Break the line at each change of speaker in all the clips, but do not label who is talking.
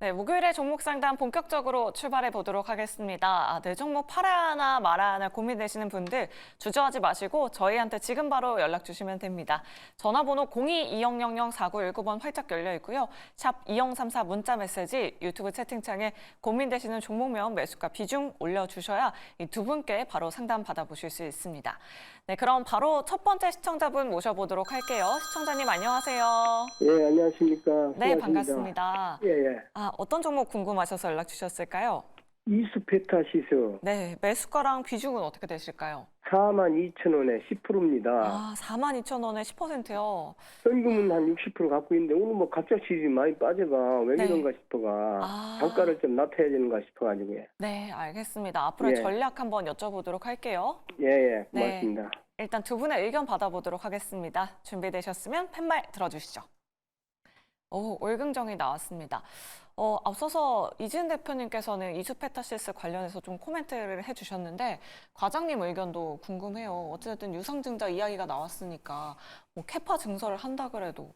네, 목요일에 종목 상담 본격적으로 출발해 보도록 하겠습니다. 내 종목 팔아야 하나 말아야 하나 고민되시는 분들 주저하지 마시고 저희한테 지금 바로 연락 주시면 됩니다. 전화번호 02-2000-4919번 활짝 열려 있고요. 샵 2034 문자 메시지 유튜브 채팅창에 고민되시는 종목명 매수가 비중 올려주셔야 이 두 분께 바로 상담 받아보실 수 있습니다. 네, 그럼 바로 첫 번째 시청자분 모셔보도록 할게요. 시청자님 안녕하세요.
예, 안녕하십니까.
네,
수고하십니다.
반갑습니다.
예, 예.
어떤 종목 궁금하셔서 연락 주셨을까요?
이수페타시스
네, 매수가랑 비중은 어떻게 되실까요?
42,000원에 10%입니다.
42,000원에 10%요.
현금은 한 60% 갖고 있는데 오늘 뭐 갑자기 많이 빠져가 왜
네.
이런가 싶어가 단가를 좀 낮춰야 되는가 싶어가지고.
네, 알겠습니다. 앞으로
예.
전략 한번 여쭤보도록 할게요.
예, 예,
네.
고맙습니다.
일단 두 분의 의견 받아보도록 하겠습니다. 준비되셨으면 팻말 들어주시죠. 오, 월긍정이 나왔습니다. 앞서서 이지은 대표님께서는 이수페타시스 관련해서 좀 코멘트를 해주셨는데 과장님 의견도 궁금해요. 어쨌든 유상증자 이야기가 나왔으니까 뭐 캐파 증설을 한다 그래도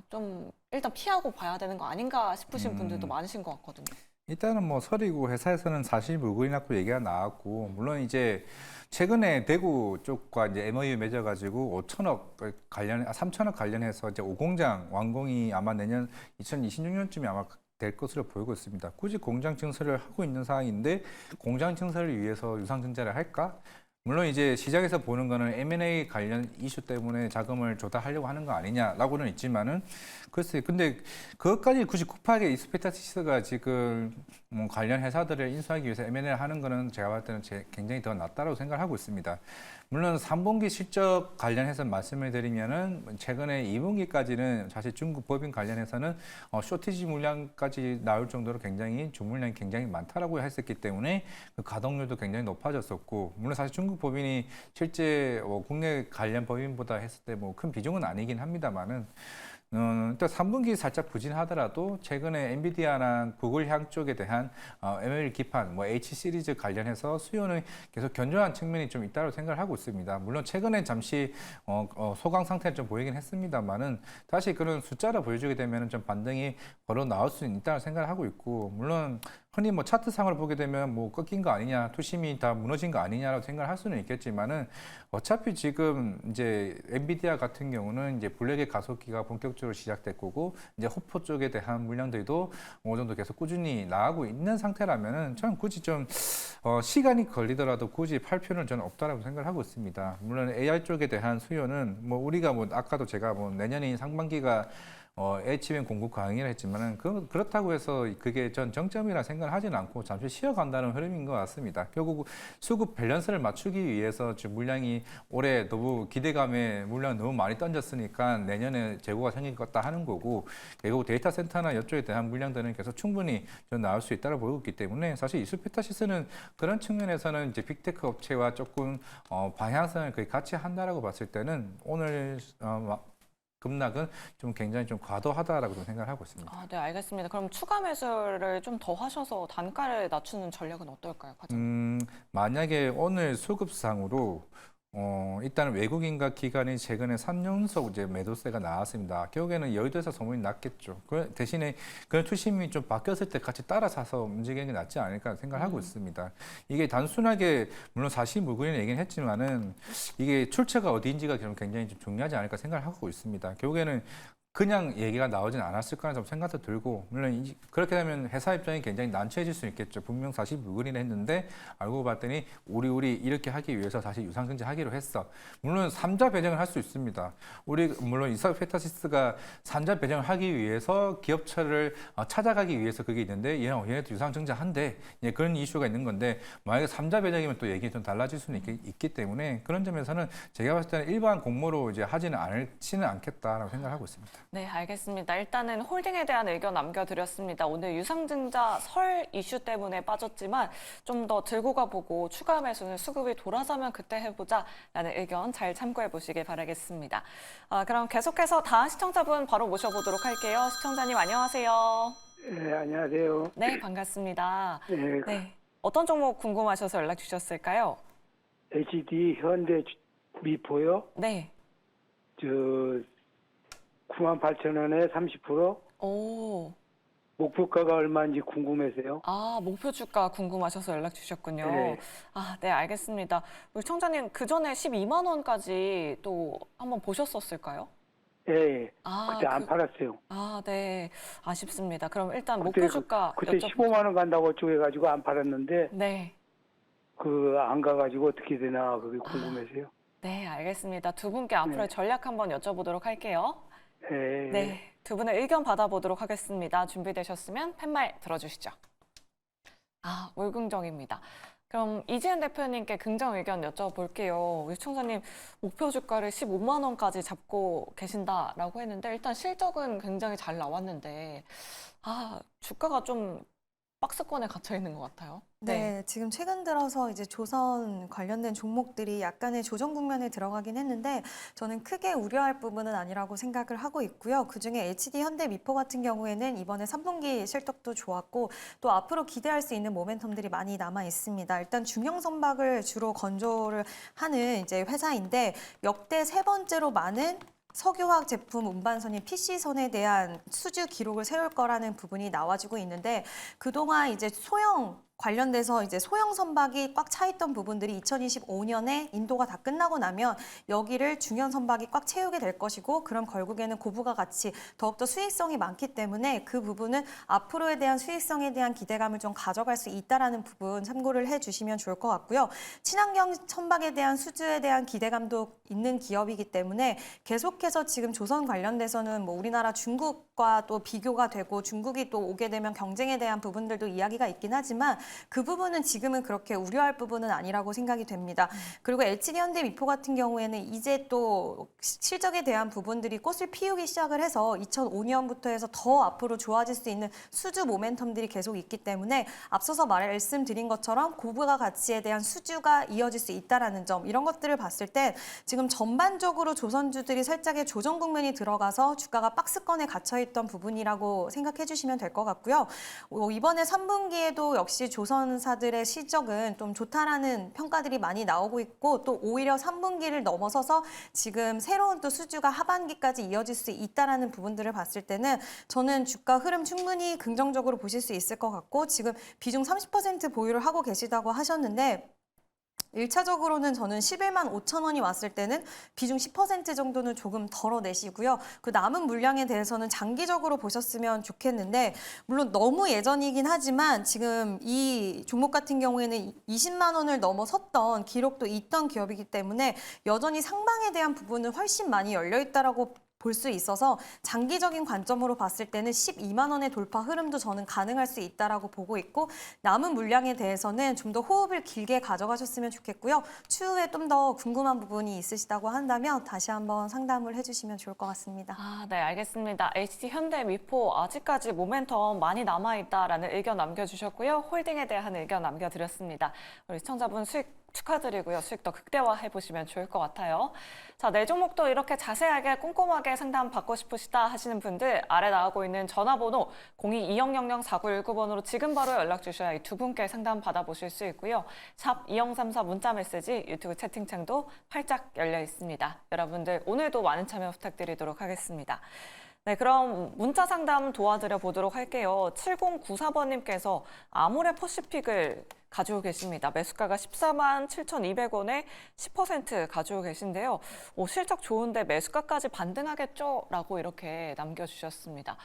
좀 일단 피하고 봐야 되는 거 아닌가 싶으신 분들도 많으신 것 같거든요.
일단은 뭐 설이고 회사에서는 사실 물건이라고 얘기가 나왔고, 물론 이제 최근에 대구 쪽과 이제 MOU 맺어가지고 5천억 관련, 3천억 관련해서 이제 5공장 완공이 아마 내년 2026년쯤에 아마 될 것으로 보이고 있습니다. 굳이 공장 증설을 하고 있는 상황인데 공장 증설을 위해서 유상증자를 할까? 물론 이제 시장에서 보는 거는 M&A 관련 이슈 때문에 자금을 조달하려고 하는 거 아니냐라고는 있지만은 글쎄, 근데 그것까지 굳이 급하게 이수페타시스가 지금 관련 회사들을 인수하기 위해서 M&A를 하는 거는 제가 봤을 때는 굉장히 더 낫다고 생각을 하고 있습니다. 물론 3분기 실적 관련해서 말씀을 드리면은 최근에 2분기까지는 사실 중국 법인 관련해서는 쇼티지 물량까지 나올 정도로 굉장히 주물량이 굉장히 많다라고 했었기 때문에 그 가동률도 굉장히 높아졌었고, 물론 사실 중국 법인이 실제 국내 관련 법인보다 했을 때 뭐 큰 비중은 아니긴 합니다만은 또 3분기 살짝 부진하더라도 최근에 엔비디아나 구글 향 쪽에 대한 ML 기판, 뭐 H 시리즈 관련해서 수요는 계속 견조한 측면이 좀 있다고 생각을 하고 있습니다. 물론 최근에 잠시 소강 상태를 좀 보이긴 했습니다만은 다시 그런 숫자를 보여주게 되면 좀 반등이 바로 나올 수 있다고 생각을 하고 있고, 물론 흔히 뭐 차트상으로 보게 되면 뭐 꺾인 거 아니냐, 투심이 다 무너진 거 아니냐라고 생각을 할 수는 있겠지만은 어차피 지금 이제 엔비디아 같은 경우는 이제 블랙의 가속기가 본격적으로 시작될 거고, 이제 호포 쪽에 대한 물량들도 어느 정도 계속 꾸준히 나가고 있는 상태라면은 저는 굳이 좀 시간이 걸리더라도 굳이 팔 필요는 저는 없다라고 생각을 하고 있습니다. 물론 AI 쪽에 대한 수요는 뭐 우리가 뭐 아까도 제가 뭐 내년인 상반기가 HBM 공급 강의를 했지만은 그렇다고 해서 그게 전 정점이라 생각을 하지는 않고 잠시 쉬어간다는 흐름인 것 같습니다. 결국 수급 밸런스를 맞추기 위해서 지금 물량이 올해 너무 기대감에 물량 너무 많이 던졌으니까 내년에 재고가 생길 것 같다 하는 거고, 결국 데이터 센터나 이쪽에 대한 물량들은 계속 충분히 좀 나올 수 있다고 보고 있기 때문에 사실 이수페타시스는 그런 측면에서는 이제 빅테크 업체와 조금 방향성을 거의 같이 한다라고 봤을 때는 오늘 급락은 좀 굉장히 좀 과도하다라고 좀 생각을 하고 있습니다.
네, 알겠습니다. 그럼 추가 매수를 좀 더 하셔서 단가를 낮추는 전략은 어떨까요, 과장님?
만약에 오늘 수급상으로 일단 외국인과 기관이 최근에 3연속 이제 매도세가 나왔습니다. 결국에는 여의도에서 소문이 났겠죠. 그 대신에 그런 투심이 좀 바뀌었을 때 같이 따라 사서 움직이는 게 낫지 않을까 생각을 하고 있습니다. 이게 단순하게 물론 사실 물건이라는 얘기는 했지만은 이게 출처가 어디인지가 굉장히 좀 중요하지 않을까 생각을 하고 있습니다. 결국에는 그냥 얘기가 나오진 않았을 거라는 좀 생각도 들고, 물론 그렇게 되면 회사 입장이 굉장히 난처해질 수 있겠죠. 분명 사실 물건이라 했는데 알고 봤더니 우리 이렇게 하기 위해서 다시 유상증자 하기로 했어. 물론 삼자 배정을 할 수 있습니다. 물론 이수페타시스가 삼자 배정을 하기 위해서 기업처를 찾아가기 위해서 그게 있는데 얘네도 유상증자 한대. 예, 그런 이슈가 있는 건데 만약에 삼자 배정이면 또 얘기 좀 달라질 수는 있기 때문에 그런 점에서는 제가 봤을 때는 일반 공모로 이제 하지는 않겠다라고 생각을 하고 있습니다.
네, 알겠습니다. 일단은 홀딩에 대한 의견 남겨드렸습니다. 오늘 유상증자 설 이슈 때문에 빠졌지만 좀 더 들고 가보고 추가 매수는 수급이 돌아서면 그때 해보자라는 의견 잘 참고해 보시길 바라겠습니다. 그럼 계속해서 다음 시청자분 바로 모셔보도록 할게요. 시청자님 안녕하세요.
예, 안녕하세요.
네, 반갑습니다.
예,
네, 어떤 종목 궁금하셔서 연락 주셨을까요?
HD 현대 미포요.
네.
98,000원에 30%.
오.
목표가가 얼마인지 궁금해서요.
아, 목표 주가 궁금하셔서 연락 주셨군요.
네.
아, 네, 알겠습니다. 우리 청자님, 그 전에 12만 원까지 또 한번 보셨었을까요?
예,
아,
그때 안 팔았어요.
네, 아쉽습니다. 그럼 일단
그때
목표 주가
그때 15만 원 간다고 쪼개가지고 안 팔았는데
네,
그 안 가가지고 어떻게 되나 그게 궁금해서요.
네, 알겠습니다. 두 분께 앞으로의 전략 한번 여쭤보도록 할게요.
예.
네, 두 분의 의견 받아보도록 하겠습니다. 준비되셨으면 팻말 들어주시죠. 아, 월긍정입니다. 그럼 이지은 대표님께 긍정 의견 여쭤볼게요. 우리 청자님, 목표 주가를 15만 원까지 잡고 계신다라고 했는데 일단 실적은 굉장히 잘 나왔는데 주가가 좀 박스권에 갇혀 있는 것 같아요.
네, 지금 최근 들어서 이제 조선 관련된 종목들이 약간의 조정 국면에 들어가긴 했는데 저는 크게 우려할 부분은 아니라고 생각을 하고 있고요. 그중에 HD 현대미포 같은 경우에는 이번에 3분기 실적도 좋았고 또 앞으로 기대할 수 있는 모멘텀들이 많이 남아 있습니다. 일단 중형 선박을 주로 건조를 하는 이제 회사인데 역대 세 번째로 많은 석유화학 제품 운반선인 PC선에 대한 수주 기록을 세울 거라는 부분이 나와지고 있는데 그동안 이제 소형 관련돼서 이제 소형 선박이 꽉 차 있던 부분들이 2025년에 인도가 다 끝나고 나면 여기를 중형 선박이 꽉 채우게 될 것이고 그럼 결국에는 고부가 가치 더욱더 수익성이 많기 때문에 그 부분은 앞으로에 대한 수익성에 대한 기대감을 좀 가져갈 수 있다라는 부분 참고를 해주시면 좋을 것 같고요. 친환경 선박에 대한 수주에 대한 기대감도 있는 기업이기 때문에 계속해서 지금 조선 관련돼서는 뭐 우리나라 중국과 또 비교가 되고 중국이 또 오게 되면 경쟁에 대한 부분들도 이야기가 있긴 하지만 그 부분은 지금은 그렇게 우려할 부분은 아니라고 생각이 됩니다. 그리고 LG현대미포 같은 경우에는 이제 또 실적에 대한 부분들이 꽃을 피우기 시작을 해서 2005년부터 해서 더 앞으로 좋아질 수 있는 수주 모멘텀들이 계속 있기 때문에 앞서서 말씀드린 것처럼 고부가 가치에 대한 수주가 이어질 수 있다라는 점 이런 것들을 봤을 때 지금 전반적으로 조선주들이 살짝의 조정 국면이 들어가서 주가가 박스권에 갇혀있던 부분이라고 생각해 주시면 될 것 같고요. 이번에 3분기에도 역시 조선사들의 실적은 좀 좋다라는 평가들이 많이 나오고 있고 또 오히려 3분기를 넘어서서 지금 새로운 또 수주가 하반기까지 이어질 수 있다라는 부분들을 봤을 때는 저는 주가 흐름 충분히 긍정적으로 보실 수 있을 것 같고 지금 비중 30% 보유를 하고 계시다고 하셨는데 1차적으로는 저는 11만 5천 원이 왔을 때는 비중 10% 정도는 조금 덜어내시고요. 그 남은 물량에 대해서는 장기적으로 보셨으면 좋겠는데 물론 너무 예전이긴 하지만 지금 이 종목 같은 경우에는 20만 원을 넘어섰던 기록도 있던 기업이기 때문에 여전히 상방에 대한 부분은 훨씬 많이 열려있다라고 볼 수 있어서 장기적인 관점으로 봤을 때는 12만 원의 돌파 흐름도 저는 가능할 수 있다라고 보고 있고 남은 물량에 대해서는 좀 더 호흡을 길게 가져가셨으면 좋겠고요. 추후에 좀 더 궁금한 부분이 있으시다고 한다면 다시 한번 상담을 해주시면 좋을 것 같습니다.
네, 알겠습니다. HD 현대미포 아직까지 모멘텀 많이 남아있다라는 의견 남겨주셨고요. 홀딩에 대한 의견 남겨드렸습니다. 우리 시청자분 수익 축하드리고요. 수익 더 극대화해 보시면 좋을 것 같아요. 자, 네 종목도 이렇게 자세하게 꼼꼼하게 상담 받고 싶으시다 하시는 분들 아래 나오고 있는 전화번호 02-2000-4919번으로 지금 바로 연락 주셔야 이 두 분께 상담 받아보실 수 있고요. 샵 2034 문자 메시지 유튜브 채팅창도 활짝 열려 있습니다. 여러분들 오늘도 많은 참여 부탁드리도록 하겠습니다. 네, 그럼 문자 상담 도와드려 보도록 할게요. 7094번님께서 아모레퍼시픽을 가지고 계십니다. 매수가가 14만 7,200원에 10% 가지고 계신데요. 실적 좋은데 매수가까지 반등하겠죠? 라고 이렇게 남겨주셨습니다.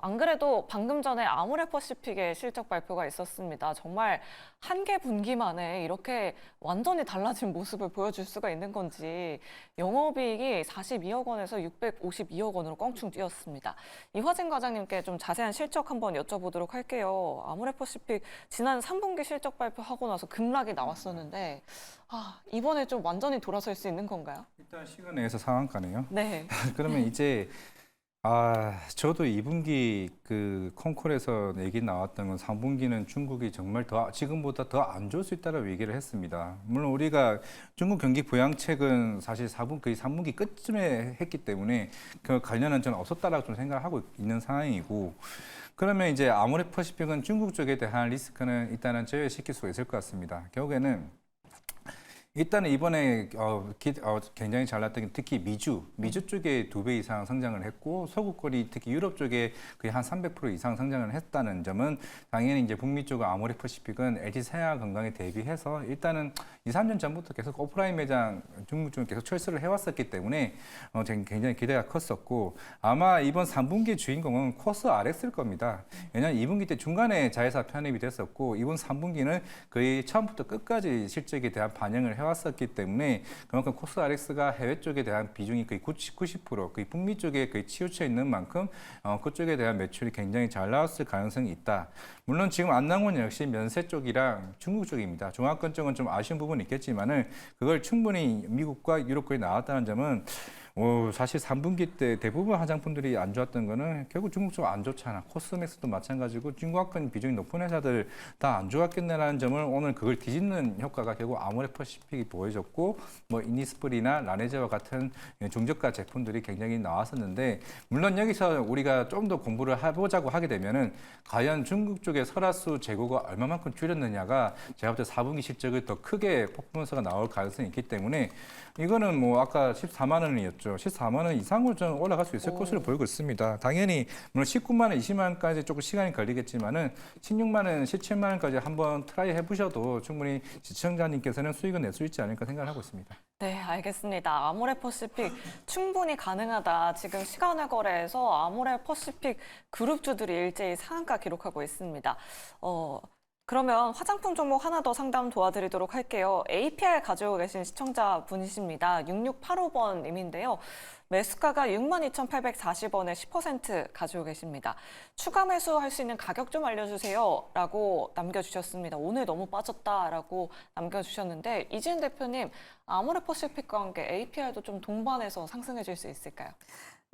안 그래도 방금 전에 아모레퍼시픽의 실적 발표가 있었습니다. 정말 한 개 분기 만에 이렇게 완전히 달라진 모습을 보여줄 수가 있는 건지 영업이익이 42억 원에서 652억 원으로 껑충 뛰었습니다. 이화진 과장님께 좀 자세한 실적 한번 여쭤보도록 할게요. 아모레퍼시픽 지난 3분기 실적 발표하고 나서 급락이 나왔었는데 이번에 좀 완전히 돌아설 수 있는 건가요?
일단 시간 내에서 상한가네요.
네.
그러면 이제 저도 2분기 그 콩쿨에서 얘기 나왔던 건 3분기는 중국이 정말 지금보다 더 안 좋을 수 있다고 얘기를 했습니다. 물론 우리가 중국 경기 부양책은 사실 3분기 끝쯤에 했기 때문에 그 관련은 저는 없었다라고 좀 생각을 하고 있는 상황이고 그러면 이제 아모레퍼시픽은 중국 쪽에 대한 리스크는 일단은 제외시킬 수가 있을 것 같습니다. 결국에는 일단은 이번에 굉장히 잘 나왔던 게 특히 미주 쪽에 2배 이상 성장을 했고 소국거리 특히 유럽 쪽에 거의 한 300% 이상 성장을 했다는 점은 당연히 이제 북미 쪽의 아모레퍼시픽은 LG 생활 건강에 대비해서 일단은 2, 3년 전부터 계속 오프라인 매장 중국 쪽에 계속 철수를 해왔었기 때문에 굉장히 기대가 컸었고 아마 이번 3분기 주인공은 코스 RX일 겁니다. 왜냐하면 2분기 때 중간에 자회사 편입이 됐었고 이번 3분기는 거의 처음부터 끝까지 실적에 대한 반영을 해왔었기 때문에 그만큼 코스 RX가 해외 쪽에 대한 비중이 거의 90%, 거의 북미 쪽에 거의 치우쳐 있는 만큼 그쪽에 대한 매출이 굉장히 잘 나왔을 가능성이 있다. 물론 지금 안 나온 건 역시 면세 쪽이랑 중국 쪽입니다. 종합권 쪽은 좀 아쉬운 부분이 있겠지만은 그걸 충분히 미국과 유럽권이 나왔다는 점은 사실 3분기 때 대부분 화장품들이 안 좋았던 거는 결국 중국 쪽 안 좋잖아. 코스맥스도 마찬가지고 중국권 비중이 높은 회사들 다 안 좋았겠네라는 점을 오늘 그걸 뒤집는 효과가 결국 아모레퍼시픽이 보여줬고 뭐 이니스프리나 라네즈와 같은 중저가 제품들이 굉장히 나왔었는데 물론 여기서 우리가 좀 더 공부를 해보자고 하게 되면은 과연 중국 쪽의 설화수 재고가 얼마만큼 줄였느냐가 제가 볼 때 4분기 실적을 더 크게 퍼포먼스가 나올 가능성이 있기 때문에 이거는 뭐 아까 14만 원이었죠. 14만 원 이상으로 좀 올라갈 수 있을 것으로 보이고 있습니다. 당연히 물론 19만 원, 20만 원까지 조금 시간이 걸리겠지만은 16만 원, 17만 원까지 한번 트라이 해보셔도 충분히 시청자님께서는 수익을 낼 수 있지 않을까 생각을 하고 있습니다.
네, 알겠습니다. 아모레퍼시픽 충분히 가능하다. 지금 시간을 거래해서 아모레퍼시픽 그룹주들이 일제히 상한가 기록하고 있습니다. 그러면 화장품 종목 하나 더 상담 도와드리도록 할게요. APR 가지고 계신 시청자분이십니다. 6685번님인데요. 매수가가 62,840원에 10% 가지고 계십니다. 추가 매수할 수 있는 가격 좀 알려주세요. 라고 남겨주셨습니다. 오늘 너무 빠졌다라고 남겨주셨는데 이지은 대표님, 아모레퍼시픽과 함께 APR도 좀 동반해서 상승해 줄 수 있을까요?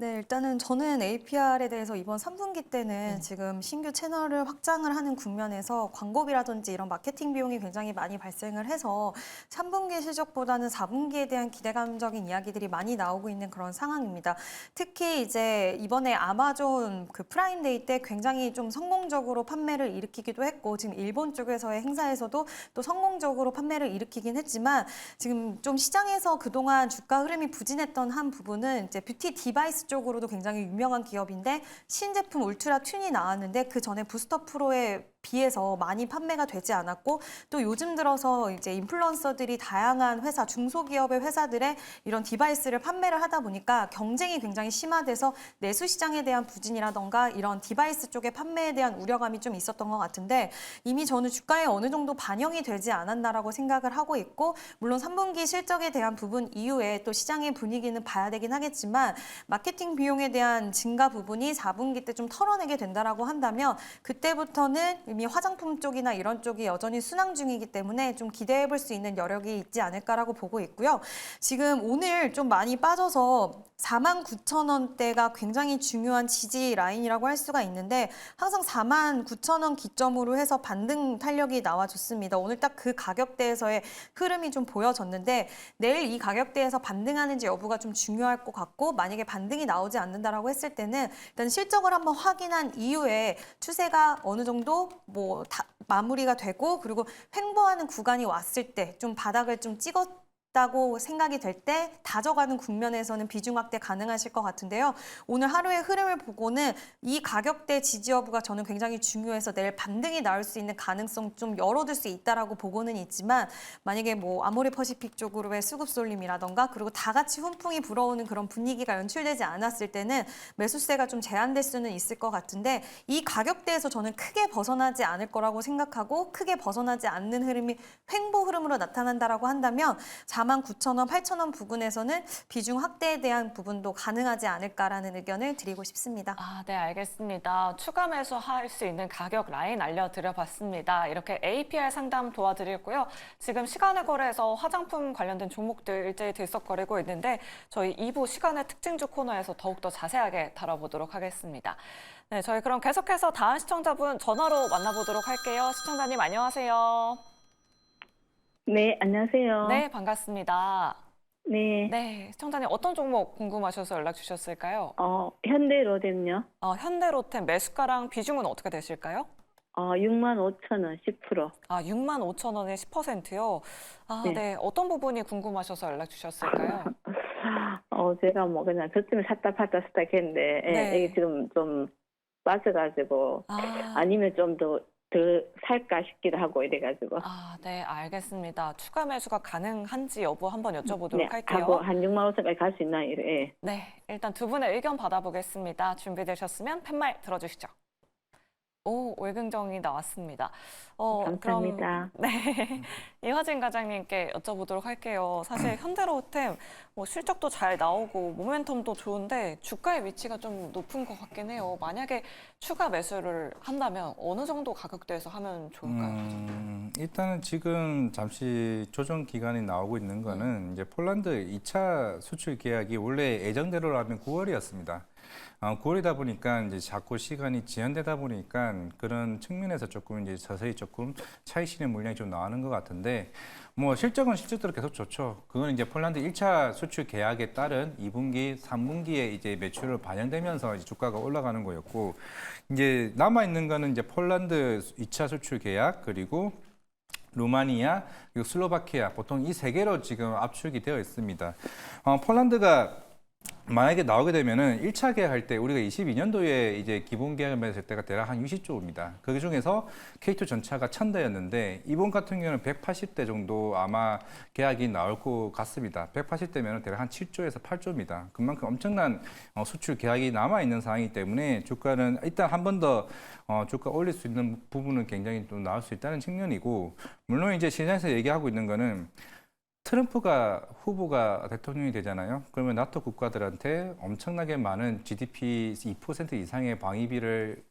네, 일단은 저는 APR에 대해서 이번 3분기 때는 지금 신규 채널을 확장을 하는 국면에서 광고비라든지 이런 마케팅 비용이 굉장히 많이 발생을 해서 3분기 실적보다는 4분기에 대한 기대감적인 이야기들이 많이 나오고 있는 그런 상황입니다. 특히 이제 이번에 아마존 그 프라임데이 때 굉장히 좀 성공적으로 판매를 일으키기도 했고 지금 일본 쪽에서의 행사에서도 또 성공적으로 판매를 일으키긴 했지만 지금 좀 시장에서 그동안 주가 흐름이 부진했던 한 부분은 이제 뷰티 디바이스 쪽으로도 굉장히 유명한 기업인데 신제품 울트라 튠이 나왔는데 그 전에 부스터 프로에 비해서 많이 판매가 되지 않았고 또 요즘 들어서 이제 인플루언서들이 다양한 회사, 중소기업의 회사들의 이런 디바이스를 판매를 하다 보니까 경쟁이 굉장히 심화돼서 내수 시장에 대한 부진이라던가 이런 디바이스 쪽의 판매에 대한 우려감이 좀 있었던 것 같은데 이미 저는 주가에 어느 정도 반영이 되지 않았나라고 생각을 하고 있고 물론 3분기 실적에 대한 부분 이후에 또 시장의 분위기는 봐야 되긴 하겠지만 마케팅 비용에 대한 증가 부분이 4분기 때 좀 털어내게 된다라고 한다면 그때부터는 이미 화장품 쪽이나 이런 쪽이 여전히 순항 중이기 때문에 좀 기대해 볼 수 있는 여력이 있지 않을까라고 보고 있고요. 지금 오늘 좀 많이 빠져서 49,000원대가 굉장히 중요한 지지 라인이라고 할 수가 있는데 항상 49,000원 기점으로 해서 반등 탄력이 나와줬습니다. 오늘 딱 그 가격대에서의 흐름이 좀 보여졌는데 내일 이 가격대에서 반등하는지 여부가 좀 중요할 것 같고 만약에 반등이 나오지 않는다라고 했을 때는 일단 실적을 한번 확인한 이후에 추세가 어느 정도 뭐 마무리가 되고 그리고 횡보하는 구간이 왔을 때 좀 바닥을 좀 찍었다고 생각이 될 때 다져가는 국면에서는 비중 확대 가능하실 것 같은데요. 오늘 하루의 흐름을 보고는 이 가격대 지지 여부가 저는 굉장히 중요해서 내일 반등이 나올 수 있는 가능성 좀 열어둘 수 있다라고 보고는 있지만 만약에 뭐 아모레퍼시픽 쪽으로의 수급 쏠림이라던가 그리고 다 같이 훈풍이 불어오는 그런 분위기가 연출되지 않았을 때는 매수세가 좀 제한될 수는 있을 것 같은데 이 가격대에서 저는 크게 벗어나지 않을 거라고 생각하고 크게 벗어나지 않는 흐름이 횡보 흐름으로 나타난다라고 한다면 49,000원, 8,000원 부근에서는 비중 확대에 대한 부분도 가능하지 않을까라는 의견을 드리고 싶습니다.
네, 알겠습니다. 추가 매수할 수 있는 가격 라인 알려드려봤습니다. 이렇게 APR 상담 도와드렸고요. 지금 시간을 거래해서 화장품 관련된 종목들 일제히 들썩거리고 있는데 저희 2부 시간의 특징주 코너에서 더욱더 자세하게 다뤄보도록 하겠습니다. 네, 저희 그럼 계속해서 다음 시청자분 전화로 만나보도록 할게요. 시청자님 안녕하세요.
네, 안녕하세요.
네, 반갑습니다.
네,
네, 시청자님 어떤 종목 궁금하셔서 연락 주셨을까요?
현대로뎀요.
현대로템 매수가랑 비중은 어떻게 되실까요?
6만 5천 원 10%.
아, 6만 5천 원에 10%요? 아,
네.
네. 어떤 부분이 궁금하셔서 연락 주셨을까요?
제가 뭐 그냥 그쯤에 샀다 팔다 샀다 했는데,
네.
이게 지금 좀 빠져가지고,
아,
아니면 좀 더 살까 싶기도 하고 이래가지고.
아, 네, 알겠습니다. 추가 매수가 가능한지 여부 한번 여쭤보도록
네,
할게요.
하고 한 6만 5천까지 갈 수 있나, 예.
네, 일단 두 분의 의견 받아보겠습니다. 준비되셨으면 팻말 들어주시죠. 오, 월긍정이 나왔습니다.
감사합니다.
그럼 네, 이화진 과장님께 여쭤보도록 할게요. 사실 현대로템 뭐 실적도 잘 나오고 모멘텀도 좋은데 주가의 위치가 좀 높은 것 같긴 해요. 만약에 추가 매수를 한다면 어느 정도 가격대에서 하면 좋을까요?
일단은 지금 잠시 조정 기간이 나오고 있는 거는 이제 폴란드 2차 수출 계약이 원래 예정대로라면 9월이었습니다. 9월이다 보니까 이제 자꾸 시간이 지연되다 보니까 그런 측면에서 조금 이제 서서히 조금 차익실현 물량이 좀 나오는 것 같은데 뭐 실적은 실적대로 계속 좋죠. 그건 이제 폴란드 1차 수출 계약에 따른 2분기, 3분기에 이제 매출을 반영되면서 이제 주가가 올라가는 거였고 이제 남아 있는 거는 이제 폴란드 2차 수출 계약 그리고 루마니아 그리고 슬로바키아 보통 이 세 개로 지금 압축이 되어 있습니다. 폴란드가 만약에 나오게 되면은 1차 계약할 때 우리가 22년도에 이제 기본 계약을 맺을 때가 대략 한 60조입니다. 그 중에서 K2 전차가 1000대였는데 이번 같은 경우는 180대 정도 아마 계약이 나올 것 같습니다. 180대면은 대략 한 7조에서 8조입니다. 그만큼 엄청난 수출 계약이 남아 있는 상황이기 때문에 주가는 일단 한 번 더 주가 올릴 수 있는 부분은 굉장히 또 나올 수 있다는 측면이고 물론 이제 시장에서 얘기하고 있는 거는 트럼프가 후보가 대통령이 되잖아요. 그러면 나토 국가들한테 엄청나게 많은 GDP 2% 이상의 방위비를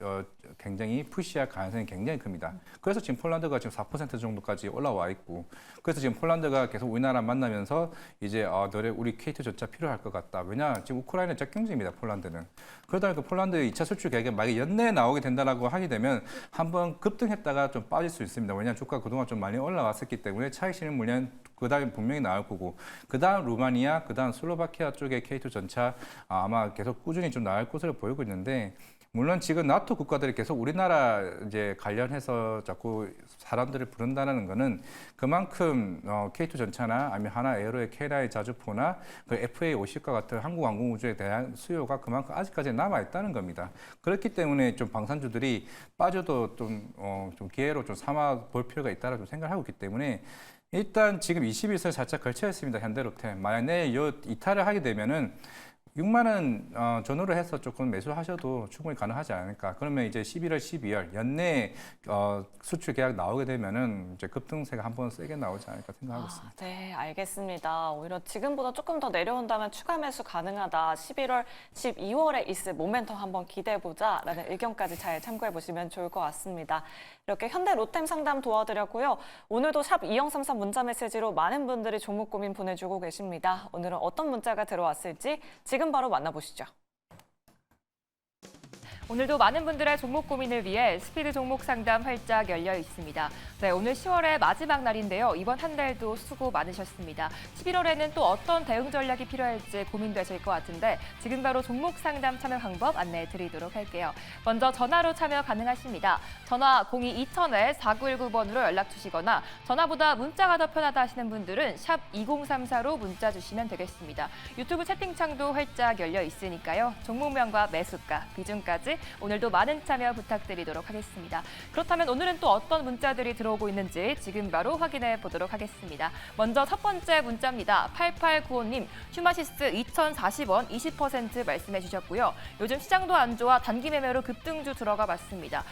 굉장히 푸시할 가능성이 굉장히 큽니다. 그래서 지금 폴란드가 지금 4% 정도까지 올라와 있고, 그래서 지금 폴란드가 계속 우리나라 만나면서 이제 너네 우리 K2 전차 필요할 것 같다. 왜냐 지금 우크라이나 적경지입니다. 폴란드는. 그러다 보니까 폴란드 2차 수출 계획이 만약에 연내에 나오게 된다라고 하게 되면 한번 급등했다가 좀 빠질 수 있습니다. 왜냐하면 주가 그동안 좀 많이 올라왔었기 때문에 차익 실현 물량 그다음에 분명히 나올 거고 그다음 루마니아, 그다음 슬로바키아 쪽의 K2 전차 아마 계속 꾸준히 좀 나올 것으로 보이고 있는데 물론 지금 나토 국가들이 계속 우리나라 이제 관련해서 자꾸 사람들을 부른다는 거는 그만큼 K2 전차나 아니면 하나 에어로의 K9 자주포나 그 FA50과 같은 한국 항공우주에 대한 수요가 그만큼 아직까지 남아 있다는 겁니다. 그렇기 때문에 좀 방산주들이 빠져도 좀 기회로 좀 삼아 볼 필요가 있다고 좀 생각하고 있기 때문에 일단 지금 21선 살짝 걸쳐 있습니다. 현대로템. 만약 내일 요 이탈을 하게 되면은 6만 원 전후로 해서 조금 매수하셔도 충분히 가능하지 않을까. 그러면 이제 11월, 12월 연내에 수출 계약 나오게 되면은 이제 급등세가 한번 세게 나오지 않을까 생각하고 있습니다.
네, 알겠습니다. 오히려 지금보다 조금 더 내려온다면 추가 매수 가능하다. 11월, 12월에 있을 모멘텀 한번 기대해보자라는 의견까지 잘 참고해 보시면 좋을 것 같습니다. 이렇게 현대 로템 상담 도와드렸고요. 오늘도 샵 2033 문자 메시지로 많은 분들이 종목 고민 보내주고 계십니다. 오늘은 어떤 문자가 들어왔을지 지금 바로 만나보시죠.
오늘도 많은 분들의 종목 고민을 위해 스피드 종목 상담 활짝 열려 있습니다. 네, 오늘 10월의 마지막 날인데요. 이번 한 달도 수고 많으셨습니다. 11월에는 또 어떤 대응 전략이 필요할지 고민되실 것 같은데 지금 바로 종목 상담 참여 방법 안내해 드리도록 할게요. 먼저 전화로 참여 가능하십니다. 전화 02-2000-4919번으로 연락 주시거나 전화보다 문자가 더 편하다 하시는 분들은 샵 2034로 문자 주시면 되겠습니다. 유튜브 채팅창도 활짝 열려 있으니까요. 종목명과 매수가, 비중까지 오늘도 많은 참여 부탁드리도록 하겠습니다. 그렇다면 오늘은 또 어떤 문자들이 들어오고 있는지 지금 바로 확인해 보도록 하겠습니다. 먼저 첫 번째 문자입니다. 8895님, 휴마시스 2,040원 20% 말씀해 주셨고요. 요즘 시장도 안 좋아 단기 매매로 급등주 들어가 봤습니다.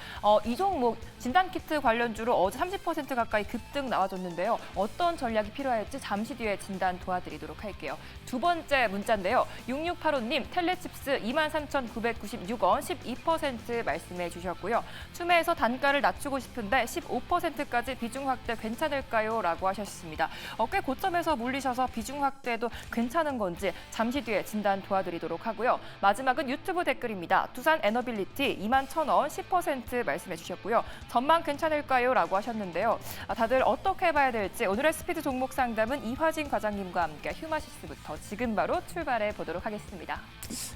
이 종목 진단키트 관련주로 어제 30% 가까이 급등 나와줬는데요. 어떤 전략이 필요할지 잠시 뒤에 진단 도와드리도록 할게요. 두 번째 문자인데요. 6685님, 텔레칩스 23,996원 12% 말씀해 주셨고요. 추매해서 단가를 낮추고 싶은데 15%까지 비중 확대 괜찮을까요? 라고 하셨습니다. 꽤 고점에서 물리셔서 비중 확대도 괜찮은 건지 잠시 뒤에 진단 도와드리도록 하고요. 마지막은 유튜브 댓글입니다. 두산 에너빌리티 21,000원 10% 말씀해 주셨고요. 전망 괜찮을까요? 라고 하셨는데요. 다들 어떻게 봐야 될지 오늘의 스피드 종목 상담은 이화진 과장님과 함께 휴마시스부터 지금 바로 출발해 보도록 하겠습니다.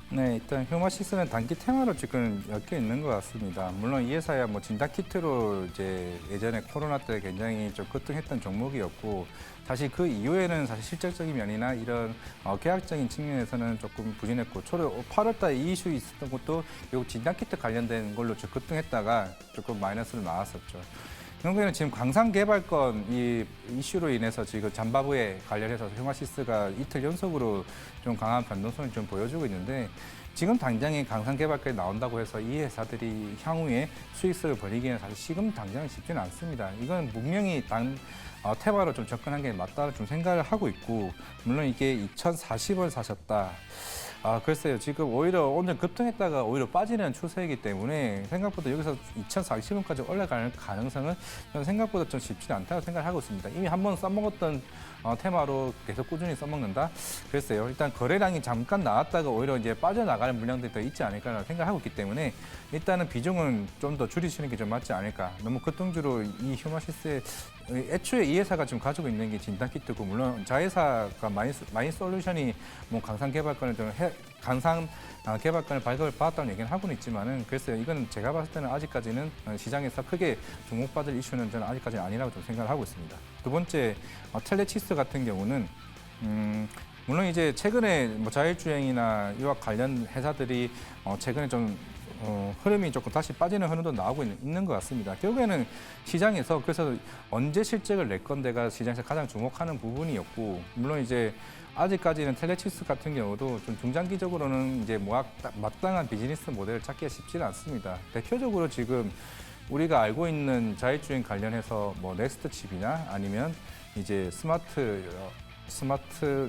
네, 일단 휴마시스는 단기 테마로 지금 부분은 엮여 있는 것 같습니다. 물론 이 회사야 뭐 진단 키트로 이제 예전에 코로나 때 굉장히 좀 급등했던 종목이었고, 사실 그 이후에는 사실 실적적인 면이나 이런 계약적인 측면에서는 조금 부진했고, 8월달에 이 이슈 있었던 것도 결국 진단 키트 관련된 걸로 좀 급등했다가 조금 마이너스로 나왔었죠. 결국에는 지금 광산개발권 이 이슈로 인해서 지금 잠바부에 관련해서 휴마시스가 이틀 연속으로 좀 강한 변동성을 좀 보여주고 있는데, 지금 당장에 강산개발권이 나온다고 해서 이 회사들이 향후에 수익성을 벌이기에는 사실 지금 당장은 쉽지는 않습니다. 이건 분명히 테마로 좀 접근한 게 맞다고 좀 생각을 하고 있고, 물론 이게 2,040원 사셨다. 글쎄요. 지금 오히려 오늘 급등했다가 오히려 빠지는 추세이기 때문에 생각보다 여기서 2,040원까지 올라가는 가능성은 저는 생각보다 좀 쉽지 않다고 생각을 하고 있습니다. 이미 한번 써먹었던 테마로 계속 꾸준히 써먹는다? 글쎄요. 일단 거래량이 잠깐 나왔다가 오히려 이제 빠져나가는 물량들이 더 있지 않을까라는 생각을 하고 있기 때문에 일단은 비중은 좀 더 줄이시는 게 좀 맞지 않을까. 너무 급등주로 이 휴마시스의 애초에 이 회사가 지금 가지고 있는 게 진단키트고, 물론 자회사가 마인솔루션이 뭐 강산개발권을 좀 개발권을 발급을 받았다는 얘기는 하고는 있지만은, 글쎄요, 이건 제가 봤을 때는 아직까지는 시장에서 크게 주목받을 이슈는 저는 아직까지는 아니라고 좀 생각을 하고 있습니다. 두 번째, 텔레치스 같은 경우는 물론 이제 최근에 뭐 자율주행이나 이와 관련 회사들이 최근에 좀 흐름이 조금 다시 빠지는 흐름도 나오고 있는 것 같습니다. 결국에는 시장에서 그래서 언제 실적을 낼 건데가 시장에서 가장 주목하는 부분이었고, 물론 이제 아직까지는 텔레치스 같은 경우도 좀 중장기적으로는 이제 마땅한 비즈니스 모델을 찾기가 쉽지는 않습니다. 대표적으로 지금 우리가 알고 있는 자율주행 관련해서 뭐 넥스트 칩이나 아니면 이제 스마트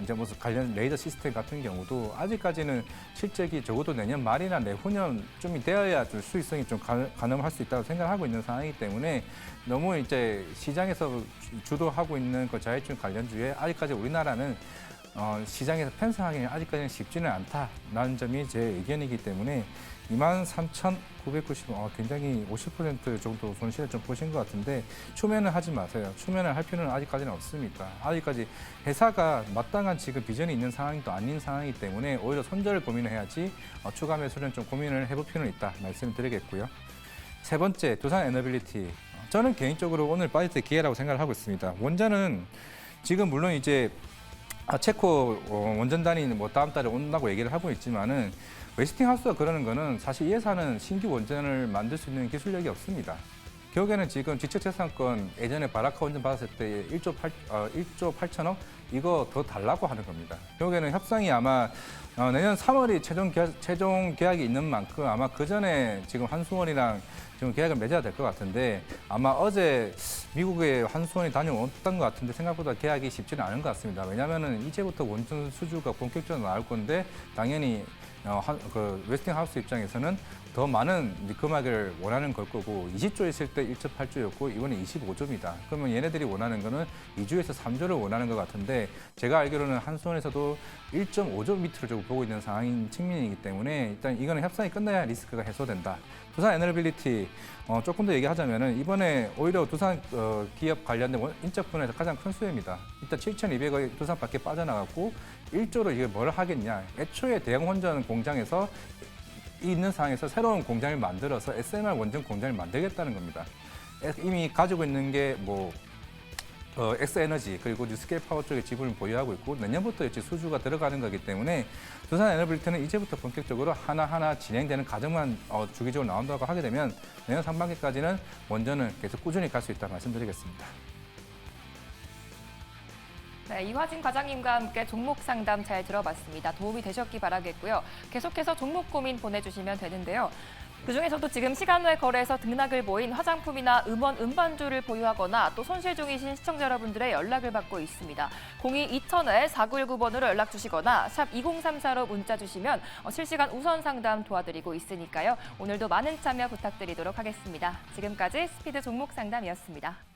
이제 무슨 관련 레이더 시스템 같은 경우도 아직까지는 실적이 적어도 내년 말이나 내후년쯤이 되어야 좀 수익성이 좀 가늠할 수 있다고 생각하고 있는 상황이기 때문에, 너무 이제 시장에서 주도하고 있는 그 자율주행 관련주에 아직까지 우리나라는 시장에서 편성하기는 아직까지는 쉽지는 않다라는 점이 제 의견이기 때문에 23,990원, 굉장히 50% 정도 손실을 좀 보신 것 같은데, 추면을 하지 마세요. 추면을 할 필요는 아직까지는 없습니다. 아직까지 회사가 마땅한 지금 비전이 있는 상황도 아닌 상황이기 때문에 오히려 손절을 고민을 해야지 추가 매수는 좀 고민을 해볼 필요는 있다 말씀을 드리겠고요. 세 번째, 두산 에너빌리티. 저는 개인적으로 오늘 빠질 때 기회라고 생각을 하고 있습니다. 원자는 지금 물론 이제 체코 원전단이 뭐 다음 달에 온다고 얘기를 하고 있지만은, 웨스팅하우스가 그러는 거는 사실 이 회사는 신규 원전을 만들 수 있는 기술력이 없습니다. 결국에는 지금 지적재산권 예전에 바라카 원전 받았을 때 1조 8천억 이거 더 달라고 하는 겁니다. 결국에는 협상이 아마 내년 3월이 최종 계약이 있는 만큼 아마 그 전에 지금 한수원이랑 지금 계약을 맺어야 될 것 같은데, 아마 어제 미국에 한수원이 다녀왔던 것 같은데 생각보다 계약이 쉽지는 않은 것 같습니다. 왜냐하면은 이제부터 원전 수주가 본격적으로 나올 건데, 당연히 그 웨스팅하우스 입장에서는 더 많은 금액을 원하는 걸 거고, 20조 있을 때 1.8조였고 이번에 25조입니다. 그러면 얘네들이 원하는 거는 2조에서 3조를 원하는 것 같은데, 제가 알기로는 한수원에서도 1.5조 밑으로 좀 보고 있는 상황인 측면이기 때문에 일단 이거는 협상이 끝나야 리스크가 해소된다. 두산 에너빌리티 조금 더 얘기하자면은, 이번에 오히려 두산 기업 관련된 인적 분야에서 가장 큰 수혜입니다. 일단 7,200억이 두산 밖에 빠져나갔고, 1조로 이게 뭘 하겠냐. 애초에 대형 원전 공장에서 있는 상황에서 새로운 공장을 만들어서 SMR 원전 공장을 만들겠다는 겁니다. 이미 가지고 있는 게 뭐 엑스에너지 그리고 뉴스케일 파워 쪽에 지분을 보유하고 있고, 내년부터 이제 수주가 들어가는 거기 때문에 두산 에너빌리티는 이제부터 본격적으로 하나하나 진행되는 과정만 주기적으로 나온다고 하게 되면 내년 상반기까지는 원전은 계속 꾸준히 갈 수 있다 말씀드리겠습니다.
네, 이화진 과장님과 함께 종목 상담 잘 들어봤습니다. 도움이 되셨기 바라겠고요. 계속해서 종목 고민 보내주시면 되는데요. 그중에서도 지금 시간외 거래에서 등락을 보인 화장품이나 음원, 음반주를 보유하거나 또 손실 중이신 시청자 여러분들의 연락을 받고 있습니다. 02-2000-4919번으로 연락 주시거나 샵 2034로 문자 주시면 실시간 우선 상담 도와드리고 있으니까요. 오늘도 많은 참여 부탁드리도록 하겠습니다. 지금까지 스피드 종목 상담이었습니다.